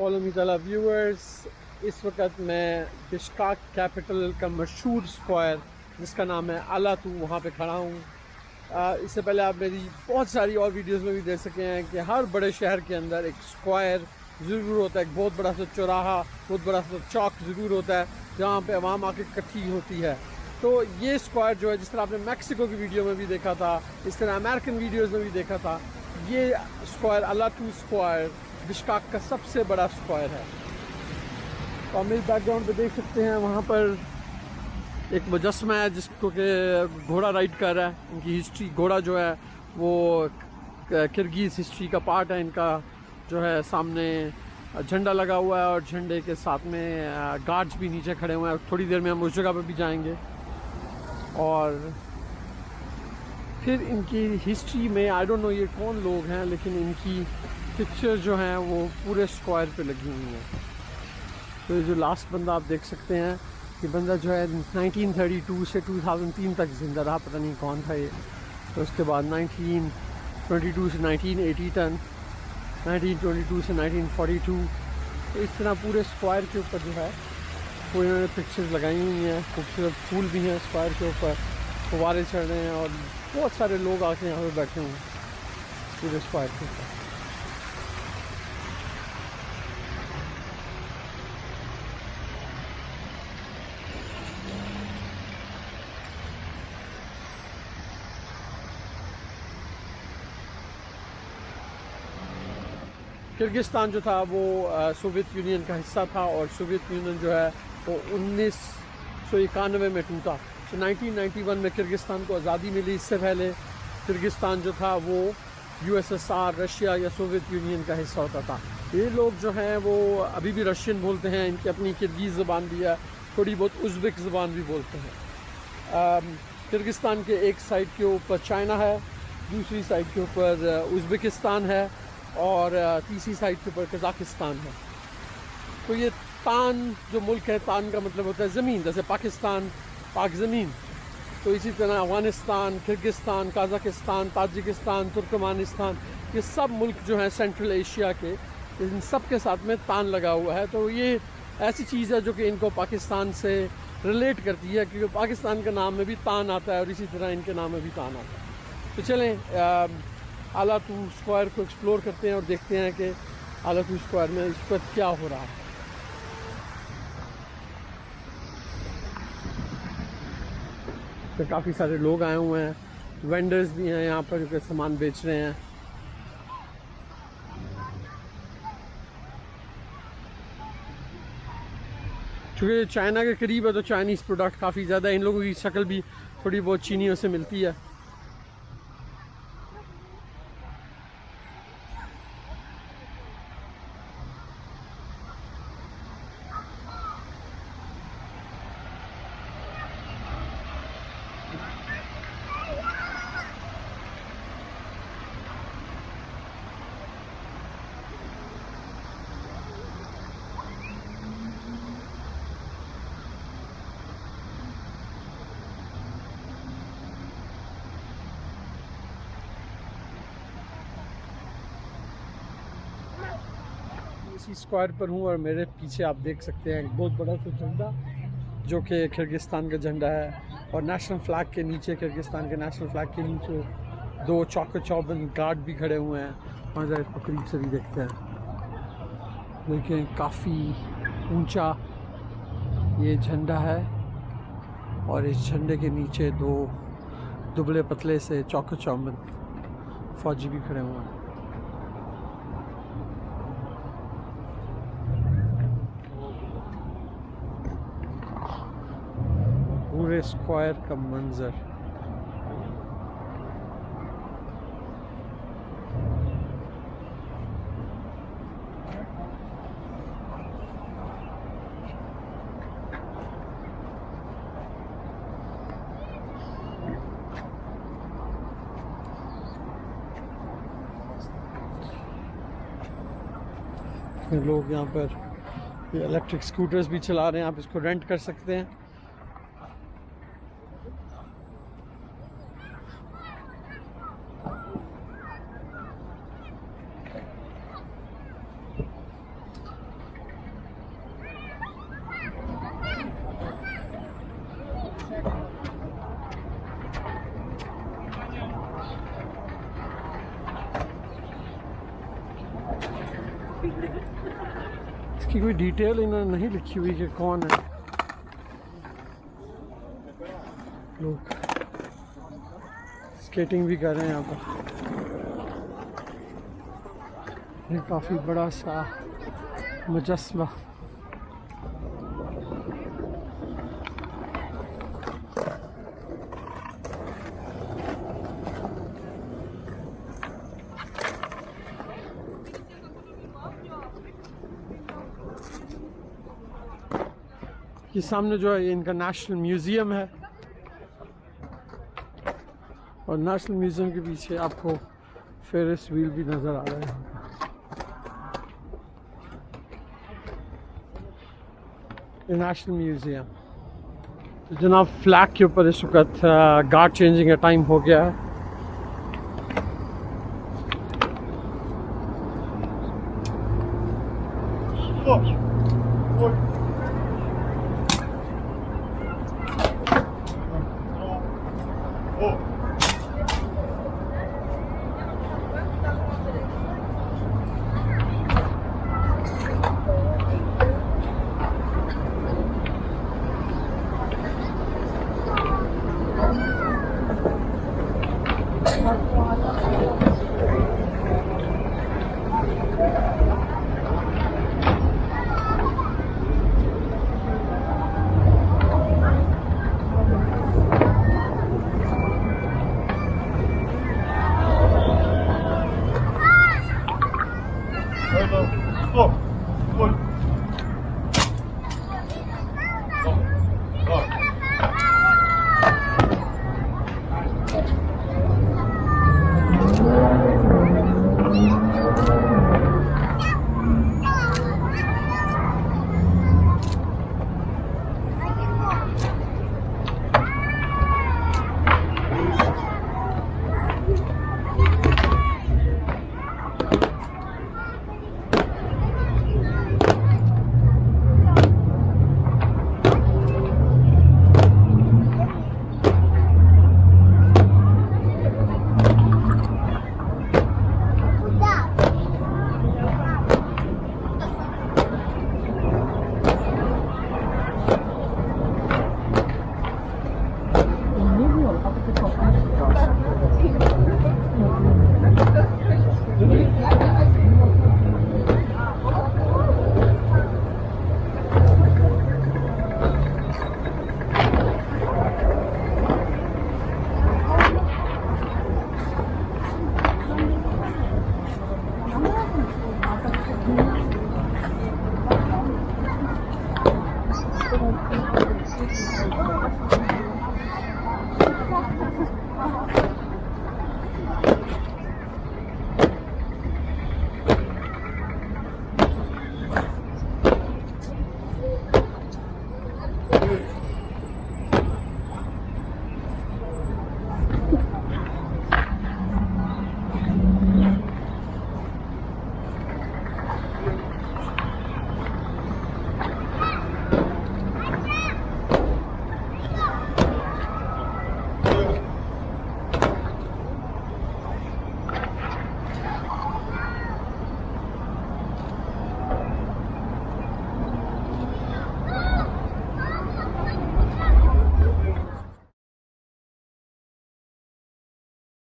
FollowmeTalha viewers, इस वक्त मैं बिश्केक कैपिटल का मशहूर स्क्वायर जिसका नाम है अलातू वहाँ पे खड़ा हूँ। इससे पहले आप मेरी बहुत सारी और वीडियोस में भी देख सके हैं कि हर बड़े शहर के अंदर एक स्क्वायर ज़रूर होता है, एक बहुत बड़ा सा चौराहा, बहुत बड़ा सा चौक ज़रूर होता है जहाँ पे आवाम आके इकट्ठी होती है। तो ये स्क्वायर जो है, जिस तरह आपने मैक्सिको की वीडियो में भी देखा था, इस तरह अमेरिकन वीडियोज़ में भी देखा था, ये स्क्वायर अलातू स्क्वायर बिश्केक का सबसे बड़ा स्क्वायर है। तो आप मेरे बैकग्राउंड पे देख सकते हैं, वहाँ पर एक मुजस्मा है जिसको कि घोड़ा राइड कर रहा है। इनकी हिस्ट्री, घोड़ा जो है वो किर्गिज़ हिस्ट्री का पार्ट है। इनका जो है सामने झंडा लगा हुआ है और झंडे के साथ में गार्ड्स भी नीचे खड़े हुए हैं। थोड़ी देर में हम उस जगह पे भी जाएंगे और फिर इनकी हिस्ट्री में आई डोंट नो ये कौन लोग हैं, लेकिन इनकी पिक्चर जो हैं वो पूरे स्क्वायर पे लगी हुई हैं। तो ये जो लास्ट बंदा आप देख सकते हैं, ये बंदा जो है 1932 से 2003 तक जिंदा रहा, पता नहीं कौन था ये। तो उसके बाद 1922 से 1980 तक, 1922 से 1942, तो इस तरह पूरे स्क्वायर के ऊपर जो है वो इन्होंने पिक्चर्स लगाई हुई हैं। खूबसूरत फूल भी हैं स्क्वायर के ऊपर, फुवारे चढ़ रहे हैं और बहुत सारे लोग आके यहाँ पे बैठे हुए हैं पूरे स्क्वायर के ऊपर। किर्गिस्तान जो था वो सोवियत यूनियन का हिस्सा था और सोवियत यूनियन जो है वो 1991 में टूटा। तो 1991 में किर्गिस्तान को आज़ादी मिली। इससे पहले किर्गिस्तान जो था वो USSR, रशिया या सोवियत यूनियन का हिस्सा होता था। ये लोग जो हैं वो अभी भी रशियन बोलते हैं, इनकी अपनी किर्गिज़ ज़बान भी है, थोड़ी बहुत उज़्बेक ज़बान भी बोलते हैं। किर्गिस्तान के एक साइड के ऊपर चाइना है, दूसरी साइड के ऊपर उज़्बेकिस्तान है और तीसरी साइड के ऊपर कज़ाकिस्तान है। तो ये तान जो मुल्क है, तान का मतलब होता है ज़मीन, जैसे पाकिस्तान पाक ज़मीन। तो इसी तरह Afghanistan, Kyrgyzstan, Kazakhstan, Tajikistan, Turkmenistan, ये सब मुल्क जो हैं सेंट्रल एशिया के, इन सब के साथ में तान लगा हुआ है। तो ये ऐसी चीज़ है जो कि इनको पाकिस्तान से रिलेट करती है, क्योंकि पाकिस्तान के नाम में भी तान आता है और इसी तरह इनके नाम में भी तान आता है। तो चलें अलातू स्क्वायर को एक्सप्लोर करते हैं और देखते हैं कि अलातू स्क्वायर में इस वक्त क्या हो रहा है। तो काफ़ी सारे लोग आए हुए हैं, वेंडर्स भी हैं यहाँ पर जो सामान बेच रहे हैं। क्योंकि चाइना के करीब है तो चाइनीज़ प्रोडक्ट काफ़ी ज़्यादा, इन लोगों की शक्ल भी थोड़ी बहुत चीनियों से मिलती है। इसी स्क्वायर पर हूँ और मेरे पीछे आप देख सकते हैं एक बहुत बड़ा सा झंडा जो कि किर्गिस्तान का झंडा है। और नेशनल फ्लैग के नीचे, किर्गिस्तान के नेशनल फ्लैग के नीचे दो चौबंद गार्ड भी खड़े हुए हैं। और जरा इसको करीब से भी देखते हैं, देखें काफ़ी ऊंचा ये झंडा है और इस झंडे के नीचे दो दुबले पतले से चौबंद फौजी भी खड़े हुए हैं। पूरे स्क्वायर का मंजर, लोग यहाँ पर ये इलेक्ट्रिक स्कूटर्स भी चला रहे हैं, आप इसको रेंट कर सकते हैं। इसकी कोई डिटेल इन्होंने नहीं लिखी हुई कि कौन है। लोग स्केटिंग भी कर रहे हैं यहाँ पर। ये काफ़ी बड़ा सा मुजस्समा। ये सामने जो है ये इनका नेशनल म्यूज़ियम है और नेशनल म्यूज़ियम के पीछे आपको फेरिस व्हील भी नज़र आ रहा है। ये नेशनल म्यूज़ियम। तो जनाब फ्लैग के ऊपर इस वक्त गार्ड चेंजिंग का टाइम हो गया है।